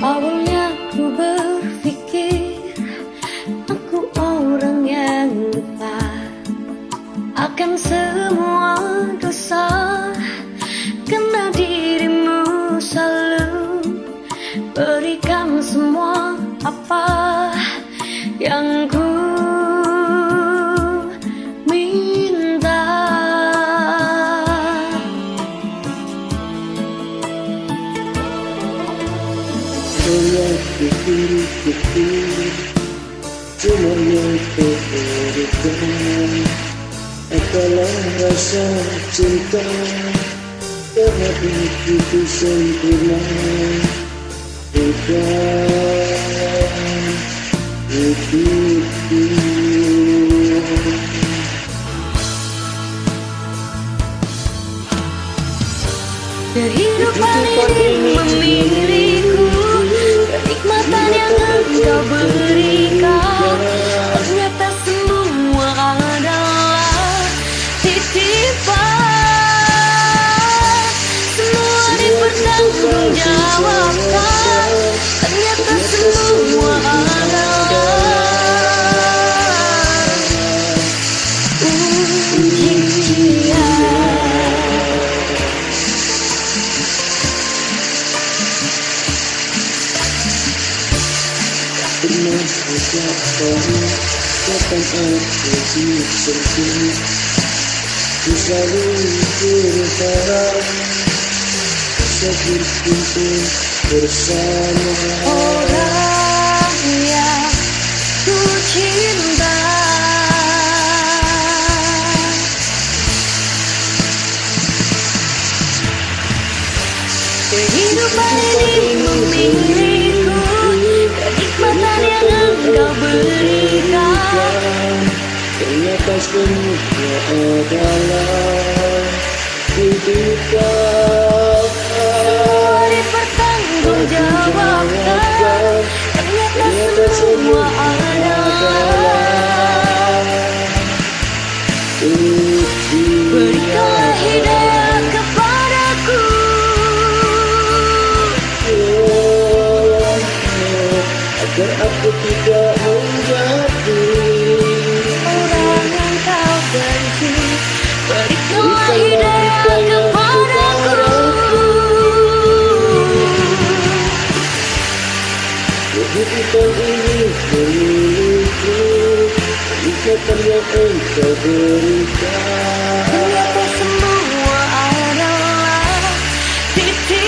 Awalnya ku berpikir aku orang yang lupa akan semua dosa, karena dirimu selalu berikan semua apa yang ku minta. Pikir cuma yang kuberikan adalah rasa cinta, karena begitu sempurna bukan hidupku. Kehidupan ini memilihku, kenikmatan yang engkau berikan, ternyata semua adalah titipan. Semua dipertanggungjawabkan, ternyata semua adalah ujian. Pernah ucapkan kapan aku disentuh, ku selalu berharap bisa berkumpul bersama Orang yang ku cinta. Kehidupan ini memilihku, kenikmatan yang engkau berikan, ternyata semua adalah kehidupan. semua dipertanggungjawabkan, ternyata semua adalah berikanlah hidayah kepadaku agar aku tidak menjadi orang yang kau benci. Berikanlah hidayah kepadaku. kehidupan ini memiliki kenikmatan yang engkau berikan. Ternyata semua adalah titipan.